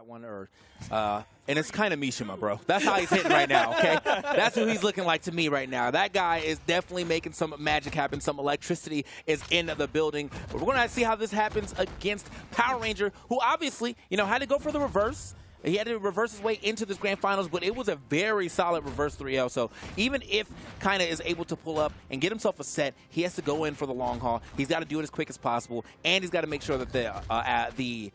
one, or and it's kind of Mishima, bro. That's how he's hitting right now, okay? That's who he's looking like to me right now. That guy is definitely making some magic happen. Some electricity is in the building. But we're going to see how this happens against Power Ranger, who obviously, had to go for the reverse. He had to reverse his way into this grand finals, but it was a very solid reverse 3L. So even if Kyna is able to pull up and get himself a set, he has to go in for the long haul. He's got to do it as quick as possible, and he's got to make sure that the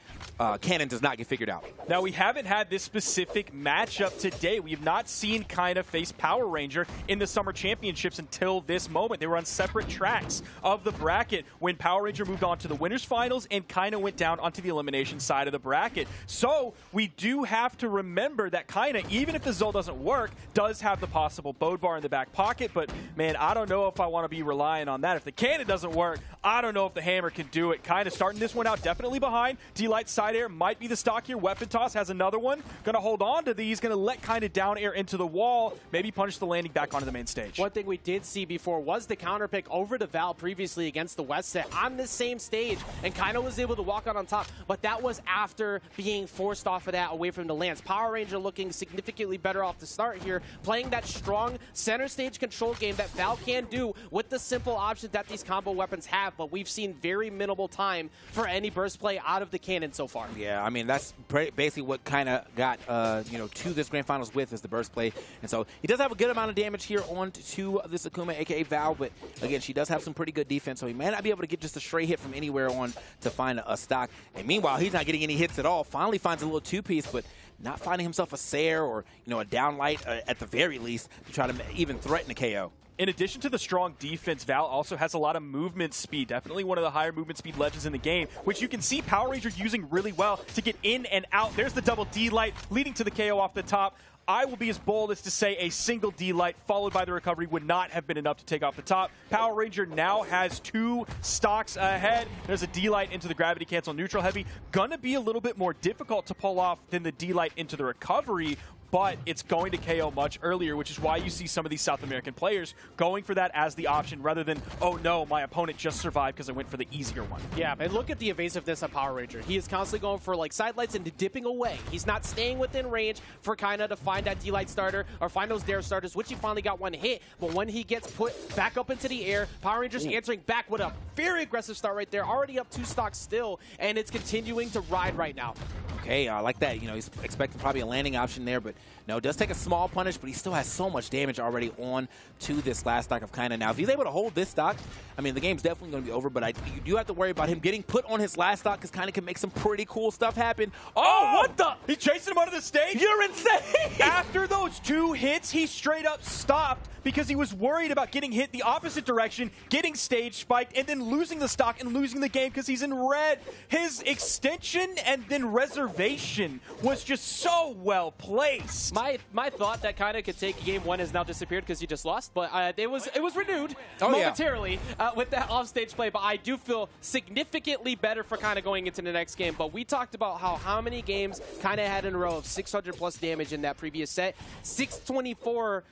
cannon does not get figured out. Now, we haven't had this specific matchup today. We have not seen Kyna face Power Ranger in the Summer Championships until this moment. They were on separate tracks of the bracket when Power Ranger moved on to the winners finals and Kyna went down onto the elimination side of the bracket. So we do have to remember that Kyna, even if the Zol doesn't work, does have the possible Bodvar in the back pocket. But, man, I don't know if I want to be relying on that. If the cannon doesn't work, I don't know if the hammer can do it. Kyna starting this one out definitely behind. D-Light side air might be the stock here. Weapon toss has another one. Going to hold on to these. Going to let Kyna down air into the wall. Maybe punish the landing back onto the main stage. One thing we did see before was the counter pick over to Val previously against the West set on this same stage. And Kyna was able to walk out on top. But that was after being forced off of that away from the lands. Power Ranger looking significantly better off the start here, playing that strong center stage control game that Val can do with the simple options that these combo weapons have, but we've seen very minimal time for any burst play out of the cannon so far. Yeah, I mean, that's basically what Kyna got, to this grand finals with, is the burst play. And so he does have a good amount of damage here on to this Akuma, a.k.a. Val, but again, she does have some pretty good defense, so he may not be able to get just a straight hit from anywhere on to find a stock. And meanwhile, he's not getting any hits at all. Finally finds a little two-piece, but not finding himself a Sair or, a downlight at the very least to try to even threaten a KO. In addition to the strong defense, Val also has a lot of movement speed. Definitely one of the higher movement speed legends in the game, which you can see Power Ranger using really well to get in and out. There's the double D-Light leading to the KO off the top. I will be as bold as to say a single D-Light followed by the recovery would not have been enough to take off the top. Power Ranger now has 2 stocks ahead. There's a D-Light into the gravity cancel neutral heavy. Gonna be a little bit more difficult to pull off than the D-Light into the recovery, but it's going to KO much earlier, which is why you see some of these South American players going for that as the option rather than, oh no, my opponent just survived because I went for the easier one. Yeah, and look at the evasiveness of Power Ranger. He is constantly going for like side lights and dipping away. He's not staying within range for Kyna to find that D-Light starter or find those Dare starters, which he finally got one hit. But when he gets put back up into the air, Power Ranger's answering back with a very aggressive start right there. Already up 2 stocks still, and it's continuing to ride right now. Okay, I like that. He's expecting probably a landing option there, but no, it does take a small punish, but he still has so much damage already on to this last stock of Kyna. Now, if he's able to hold this stock, I mean, the game's definitely going to be over, but you do have to worry about him getting put on his last stock because Kyna can make some pretty cool stuff happen. Oh, what the? He chased him under the stage? You're insane! After those 2 hits, he straight up stopped because he was worried about getting hit the opposite direction, getting stage spiked, and then losing the stock and losing the game because he's in red. His extension and then reservation was just so well placed. My thought that Kyna could take game 1 has now disappeared because he just lost, but it was renewed momentarily with that offstage play. But I do feel significantly better for Kyna going into the next game. But we talked about how many games Kyna had in a row of 600 plus damage in that previous set, 624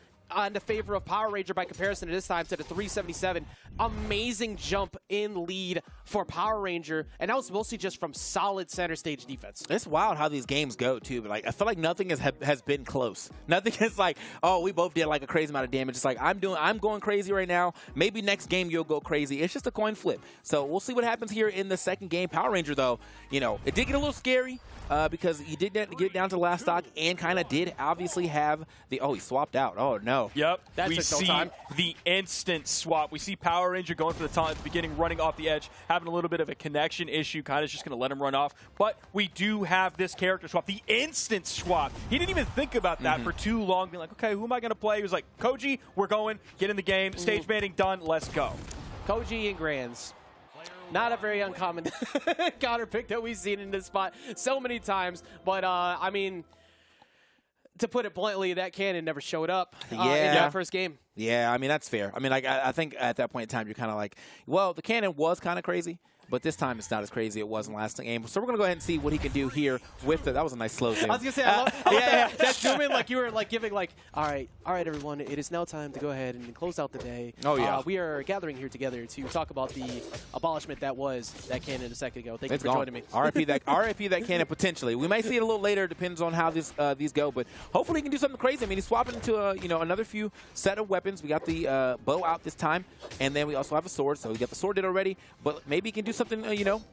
in the favor of Power Ranger by comparison to this time to the 377. Amazing jump in lead for Power Ranger, and that was mostly just from solid center stage defense. It's wild how these games go, too. But I feel like nothing has been close. Nothing is like, oh, we both did like a crazy amount of damage. It's like, I'm going crazy right now. Maybe next game you'll go crazy. It's just a coin flip. So we'll see what happens here in the second game. Power Ranger, though, it did get a little scary because he did get down to the last stock, and Kyna did obviously have the, he swapped out. Oh, no. Yep, that we see the instant swap. We see Power Ranger going for the taunt at the beginning, running off the edge, having a little bit of a connection issue. Kyna's just going to let him run off. But we do have this character swap, the instant swap. He didn't even think about that for too long, being like, okay, who am I going to play? He was like, Koji, we're going, get in the game, stage banning done, let's go. Koji and Grands. Not a very uncommon counter pick that we've seen in this spot so many times. But, I mean, to put it bluntly, that cannon never showed up in that first game. Yeah, I mean, that's fair. I mean, I think at that point in time, you're kind of like, well, the cannon was kind of crazy, but this time it's not as crazy as it was in the last game. So we're going to go ahead and see what he can do here with the – that was a nice slow zoom. I was going to say, I love that zoom in, like you were like giving like, all right, everyone, it is now time to go ahead and close out the day. Oh, yeah. We are gathering here together to talk about the abolishment that was that Kyna a second ago. Thank you for joining me. RIP that Kyna potentially. We might see it a little later, depends on how these go, but hopefully he can do something crazy. I mean, he's swapping into another few set of weapons. We got the bow out this time, and then we also have a sword. So we got the sword in already, but maybe he can do something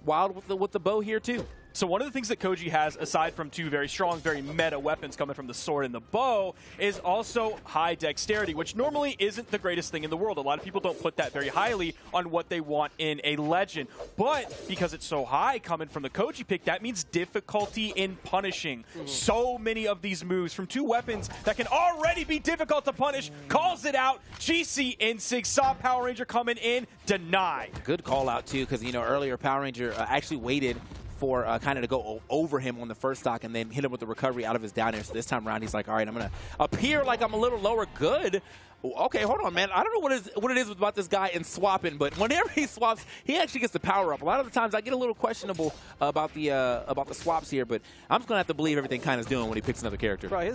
wild with the bow here too. So one of the things that Koji has, aside from two very strong, very meta weapons coming from the sword and the bow, is also high dexterity, which normally isn't the greatest thing in the world. A lot of people don't put that very highly on what they want in a legend. But because it's so high coming from the Koji pick, that means difficulty in punishing. So many of these moves from two weapons that can already be difficult to punish, calls it out. GC Insig saw Power Ranger coming in, denied. Good call out too, because earlier Power Ranger actually waited for Kyna to go over him on the first stock and then hit him with the recovery out of his down air. So this time around, he's like, all right, I'm going to appear like I'm a little lower. Good. Okay, hold on, man. I don't know what it is about this guy in swapping, but whenever he swaps, he actually gets the power up. A lot of the times, I get a little questionable about the swaps here, but I'm just gonna have to believe everything Kyna's doing when he picks another character. Bro,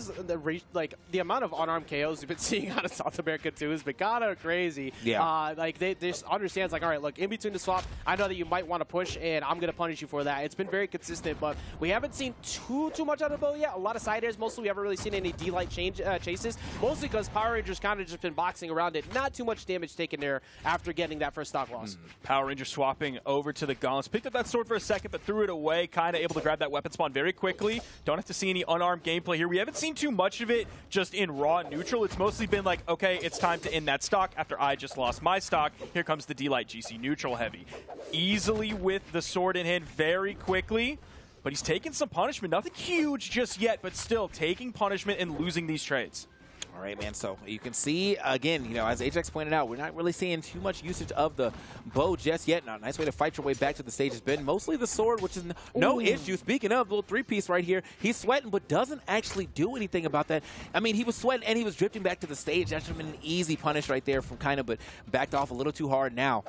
the amount of unarmed KOs we've been seeing out of South America too has been kind of crazy. Yeah. They just understands like, all right, look, in between the swap, I know that you might want to push, and I'm gonna punish you for that. It's been very consistent, but we haven't seen too much out of the bow yet. A lot of side airs, mostly. We haven't really seen any D-light chases, mostly because Power Rangers kind of just been boxing around it. Not too much damage taken there after getting that first stock loss. Power Ranger swapping over to the gauntlets. Picked up that sword for a second, but threw it away. Kyna able to grab that weapon spawn very quickly. Don't have to see any unarmed gameplay here. We haven't seen too much of it just in raw neutral. It's mostly been like, okay, it's time to end that stock after I just lost my stock. Here comes the D-Light GC neutral heavy. Easily with the sword in hand very quickly. But he's taking some punishment. Nothing huge just yet, but still taking punishment and losing these trades. All right, man. So you can see, again, as Ajax pointed out, we're not really seeing too much usage of the bow just yet. Now, a nice way to fight your way back to the stage has been mostly the sword, which is no issue. Speaking of, little three-piece right here, he's sweating but doesn't actually do anything about that. I mean, he was sweating and he was drifting back to the stage. That should have been an easy punish right there from Kyna, but backed off a little too hard now.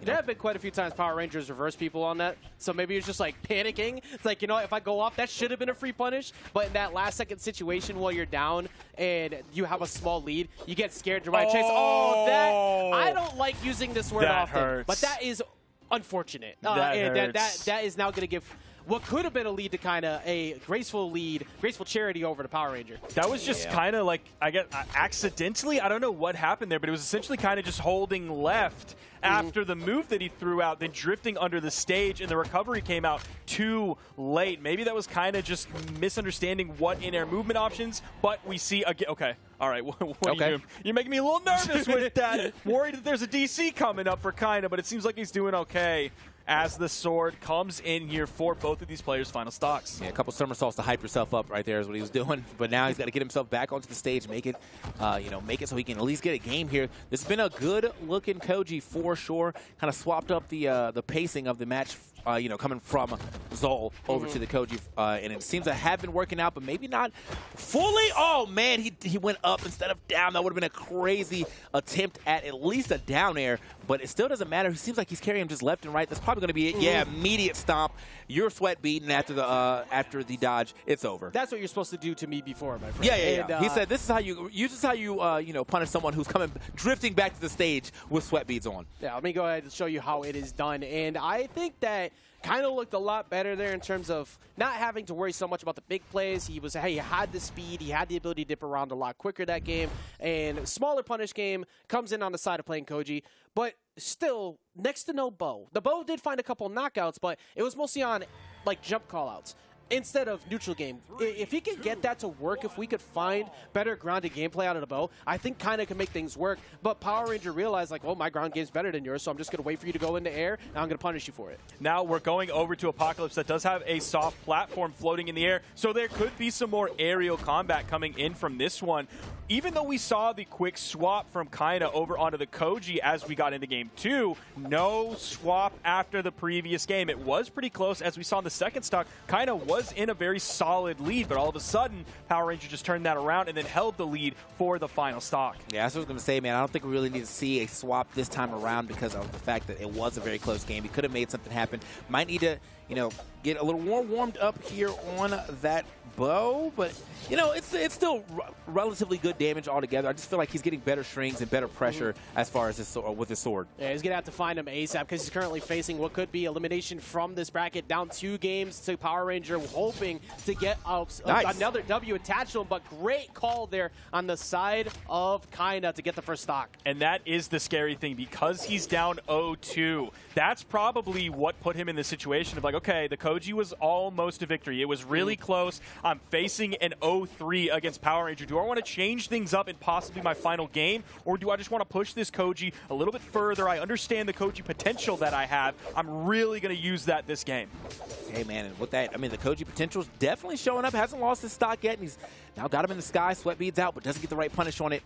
There have been quite a few times Power Rangers reverse people on that, so maybe it's just like panicking. It's like, if I go off, that should have been a free punish, but in that last second situation while you're down and you have a small lead, you get scared to right chase. I don't like using this word often, hurts. but that is unfortunate. That is now going to give what could have been a lead to Kyna a graceful charity over to Power Ranger. That was just kind of like, I guess, accidentally. I don't know what happened there, but it was essentially kind of just holding left after the move that he threw out, then drifting under the stage, and the recovery came out too late. Maybe that was kind of just misunderstanding what in-air movement options, but we see again. Okay, all right, what are you doing? You're making me a little nervous with that. Worried that there's a DC coming up for Kyna, but it seems like he's doing okay as the sword comes in here for both of these players' final stocks. Yeah, a couple somersaults to hype yourself up right there is what he was doing. But now he's got to get himself back onto the stage, make it so he can at least get a game here. This has been a good-looking Koji for sure. Kind of swapped up the pacing of the match, coming from Zol over to the Koji. And it seems to have been working out, but maybe not fully. Oh, man, he went up instead of down. That would have been a crazy attempt at least a down air, but it still doesn't matter. It seems like he's carrying him just left and right. That's probably going to be it. Yeah, immediate stomp. You're sweat beaten after the dodge. It's over. That's what you're supposed to do to me before, my friend. Yeah. He said this is how you punish someone who's drifting back to the stage with sweat beads on. Yeah, let me go ahead and show you how it is done. And I think that kind of looked a lot better there in terms of not having to worry so much about the big plays. He had the speed, he had the ability to dip around a lot quicker that game, and smaller punish game comes in on the side of playing Koji, but still next to no bow. The bow did find a couple knockouts, but it was mostly on like jump callouts instead of neutral game. If he can get that to work, if we could find better grounded gameplay out of the bow, I think Kyna can make things work. But Power Ranger realized, like, well, my ground game's better than yours, so I'm just going to wait for you to go in the air, and I'm going to punish you for it. Now we're going over to Apocalypse that does have a soft platform floating in the air, so there could be some more aerial combat coming in from this one. Even though we saw the quick swap from Kyna over onto the Koji as we got into Game 2, no swap after the previous game. It was pretty close, as we saw in the second stock. Kyna was was in a very solid lead, but all of a sudden, Power Ranger just turned that around and then held the lead for the final stock. Yeah, that's what I was going to say, man. I don't think we really need to see a swap this time around because of the fact that it was a very close game. He could have made something happen. Might need to, you know, get a little more warmed up here on that bow, but you know, it's still relatively good damage altogether. I just feel like he's getting better strings and better pressure as far as his with his sword. Yeah, he's gonna have to find him ASAP because he's currently facing what could be elimination from this bracket, down 2 games to Power Ranger, hoping to get another W attached to him. But great call there on the side of Kyna to get the first stock. And that is the scary thing, because he's down 0-2. That's probably what put him in the situation of like, okay, the Koji was almost a victory. It was really close. I'm facing an 0-3 against Power Ranger. Do I want to change things up in possibly my final game, or do I just want to push this Koji a little bit further? I understand the Koji potential that I have. I'm really going to use that this game. Hey, man, and with that, I mean, the Koji potential is definitely showing up. Hasn't lost his stock yet, and he's now got him in the sky. Sweat beads out, but doesn't get the right punish on it.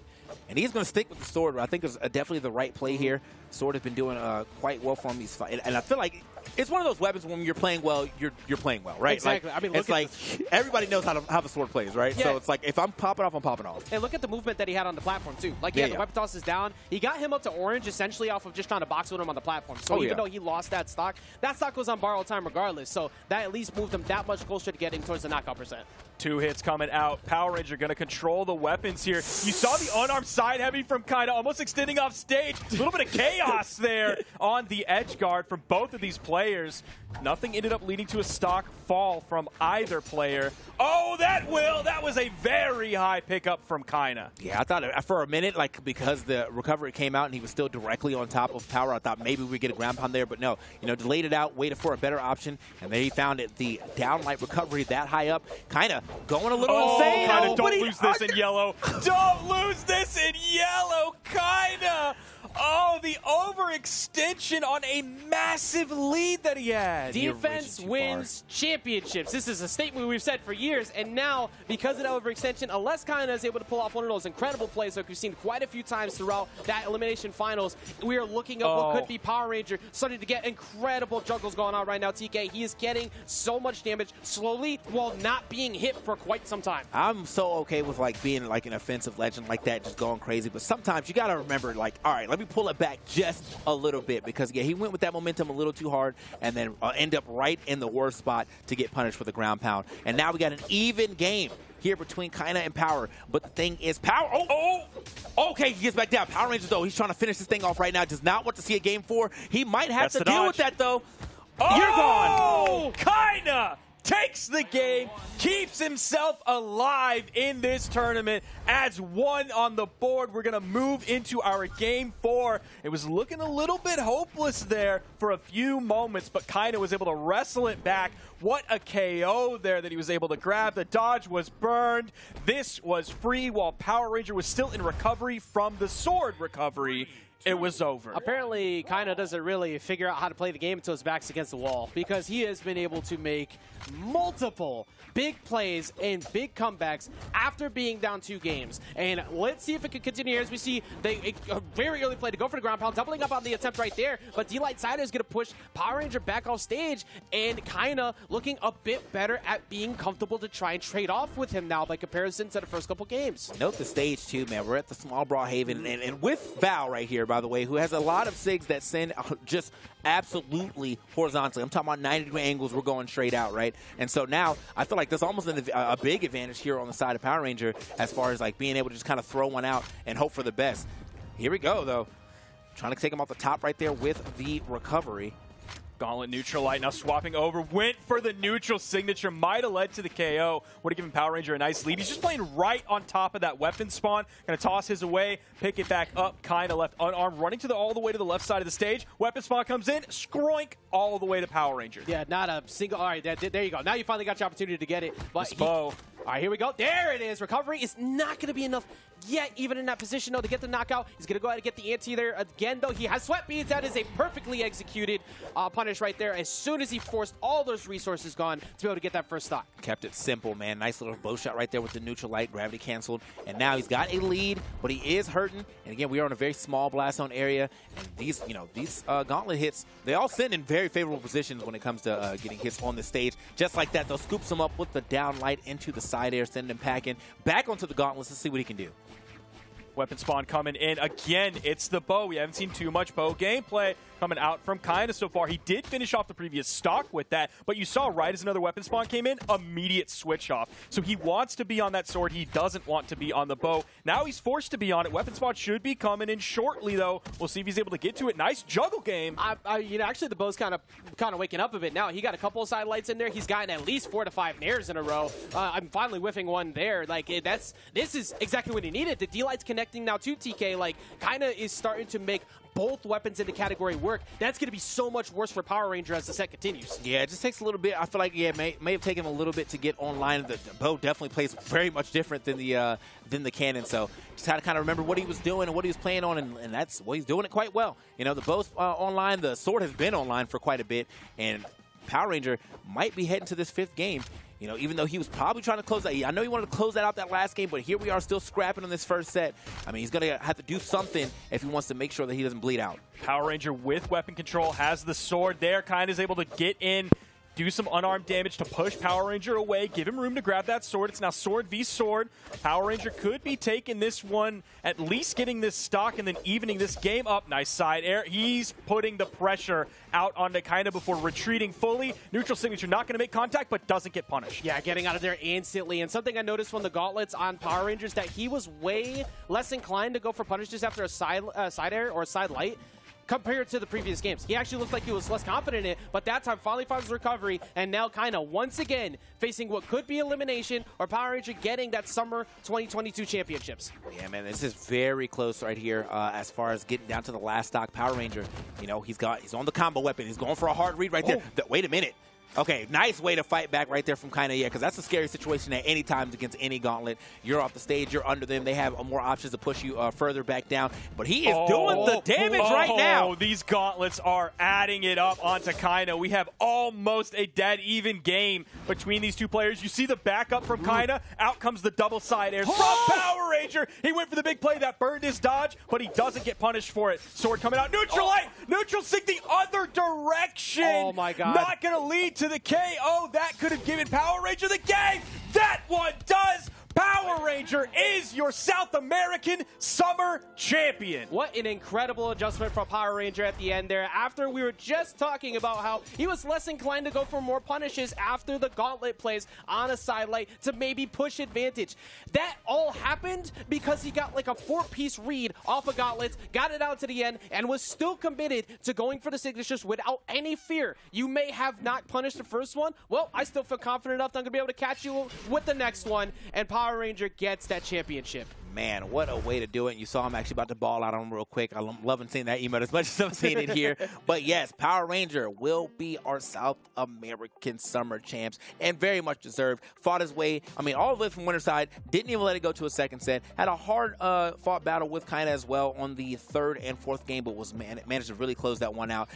And he's going to stick with the sword. I think it's definitely the right play here. Sword has been doing quite well for him. And I feel like it's one of those weapons when you're playing well, you're playing well, right? Exactly. Like, I mean, it's like everybody knows how the sword plays, right? Yeah. So it's like if I'm popping off, I'm popping off. And look at the movement that he had on the platform, too. Like, the weapon toss is down. He got him up to orange, essentially, off of just trying to box with him on the platform. So even though he lost that stock was on borrowed time regardless. So that at least moved him that much closer to getting towards the knockout percent. 2 hits coming out. Power Ranger going to control the weapons here. You saw the unarmed side heavy from Kyna almost extending off stage. A little bit of chaos there on the edge guard from both of these players. Nothing ended up leading to a stock fall from either player. Oh, that was a very high pickup from Kyna. Yeah, I thought for a minute, like, because the recovery came out and he was still directly on top of Power, I thought maybe we'd get a ground pound there, but no. You know, delayed it out, waited for a better option, and then he found it, the downlight recovery that high up. Kyna going a little insane. Kyna, don't lose this in yellow. Don't lose this in yellow, Kyna. Oh, the overextension on a massive lead that he had. Defense wins championships. This is a statement we've said for years, and now, because of that overextension, unless Kyna is able to pull off one of those incredible plays like we've seen quite a few times throughout that elimination finals, we are looking at what could be Power Ranger starting to get incredible juggles going on right now, TK. He is getting so much damage slowly while not being hit for quite some time. I'm so okay with, like, being, like, an offensive legend like that, just going crazy, but sometimes you got to remember, like, all right, let me pull it back just a little bit, because yeah, he went with that momentum a little too hard and then end up right in the worst spot to get punished with a ground pound. And now we got an even game here between Kyna and Power, but the thing is Power, okay, he gets back down. Power Rangers, though, he's trying to finish this thing off right now, does not want to see a game 4. He might have to deal with that, though. You're gone. Kyna takes the game, keeps himself alive in this tournament, adds 1 on the board. We're going to move into our game 4. It was looking a little bit hopeless there for a few moments, but Kyna was able to wrestle it back. What a KO there that he was able to grab. The dodge was burned. This was free while Power Ranger was still in recovery from the sword recovery. It was over. Apparently, Kyna doesn't really figure out how to play the game until his back's against the wall, because he has been able to make multiple big plays and big comebacks after being down 2 games. And let's see if it can continue here, as we see a very early play to go for the ground pound, doubling up on the attempt right there. But D-Light Sider is going to push Power Ranger back off stage, and Kyna looking a bit better at being comfortable to try and trade off with him now by comparison to the first couple games. Note the stage, too, man. We're at the small Brawlhalla, and with Val right here, by the way, who has a lot of SIGs that send just absolutely horizontally. I'm talking about 90-degree angles. We're going straight out, right? And so now I feel like there's almost a big advantage here on the side of Power Ranger as far as, like, being able to just kind of throw one out and hope for the best. Here we go, though. Trying to take him off the top right there with the recovery. Gauntlet neutral light now swapping over, went for the neutral signature, might have led to the KO, would have given Power Ranger a nice lead. He's just playing right on top of that weapon spawn, gonna toss his away, pick it back up, Kyna left unarmed, running to all the way to the left side of the stage, weapon spawn comes in, scroink, all the way to Power Ranger. Yeah, not a single, all right, there you go. Now you finally got your opportunity to get it. But bow. All right, here we go. There it is. Recovery is not going to be enough. yet even in that position, though, to get the knockout. He's going to go ahead and get the ante there again, though. He has sweat beads. That is a perfectly executed punish right there as soon as he forced all those resources gone to be able to get that first stock. Kept it simple, man. Nice little bow shot right there with the neutral light, gravity canceled. And now he's got a lead, but he is hurting. And again, we are in a very small blast zone area. And these, these gauntlet hits, they all sit in very favorable positions when it comes to getting hits on the stage. Just like that, they'll scoop him up with the down light into the side air, send him packing back onto the gauntlets. Let's see what he can do. Weapon spawn coming in. Again, it's the bow. We haven't seen too much bow gameplay coming out from Kyna so far. He did finish off the previous stock with that, but you saw right as another weapon spawn came in, immediate switch off. So he wants to be on that sword. He doesn't want to be on the bow. Now he's forced to be on it. Weapon spawn should be coming in shortly, though. We'll see if he's able to get to it. Nice juggle game. Actually, the bow's kind of waking up a bit now. He got a couple of side lights in there. He's gotten at least 4 to 5 nairs in a row. I'm finally whiffing one there. This is exactly what he needed. The D-light's connecting now to TK. Kyna is starting to make both weapons in the category work. That's going to be so much worse for Power Ranger as the set continues. Yeah, it just takes a little bit. I feel like, yeah, may have taken him a little bit to get online. The bow definitely plays very much different than the cannon. So just had to kind of remember what he was doing and what he was playing on, and that's he's doing it quite well. The bow's online. The sword has been online for quite a bit, and Power Ranger might be heading to this 5th game. Even though he was probably trying to close that. I know he wanted to close that out that last game, but here we are still scrapping on this first set. I mean, he's going to have to do something if he wants to make sure that he doesn't bleed out. Power Ranger with weapon control has the sword there. Kyna is able to get in, do some unarmed damage to push Power Ranger away, give him room to grab that sword. It's now sword v sword. Power Ranger could be taking this one, at least getting this stock and then evening this game up. Nice side air. He's putting the pressure out onto Kyna before retreating fully. Neutral signature not going to make contact, but doesn't get punished. Yeah, getting out of there instantly. And something I noticed from the gauntlets on Power Rangers that he was way less inclined to go for punishes after a side air or a side light compared to the previous games. He actually looked like he was less confident in it, but that time finally finds his recovery, and now Kyna once again facing what could be elimination or Power Ranger getting that Summer 2022 championships. Yeah, man, this is very close right here as far as getting down to the last stock. Power Ranger, he's on the combo weapon. He's going for a hard read right there. Wait a minute. Okay, nice way to fight back right there from Kyna, yeah, because that's a scary situation at any time against any gauntlet. You're off the stage, you're under them. They have more options to push you further back down. But he is doing the damage right now. These gauntlets are adding it up onto Kyna. We have almost a dead even game between these two players. You see the backup from Kyna. Out comes the double side airs from Power Ranger. He went for the big play that burned his dodge, but he doesn't get punished for it. Sword coming out. Neutral light. Neutral sync the other direction. Oh, my God. Not going to lead to the KO. That could have given Power Ranger the game. That one does. Power Ranger is your South American Summer Champion. What an incredible adjustment from Power Ranger at the end there. After we were just talking about how he was less inclined to go for more punishes after the gauntlet plays on a sidelight to maybe push advantage. That all happened because he got like a 4-piece read off of gauntlets, got it out to the end, and was still committed to going for the signatures without any fear. You may have not punished the first one. Well, I still feel confident enough that I'm going to be able to catch you with the next one, and Power Ranger gets that championship. Man, what a way to do it. You saw him actually about to ball out on him real quick. I'm loving seeing that emote as much as I'm seeing it here. But yes, Power Ranger will be our South American Summer Champs, and very much deserved. Fought his way, all the way from winner side. Didn't even let it go to a second set. Had a hard fought battle with Kyna as well on the 3rd and 4th game, but managed to really close that one out.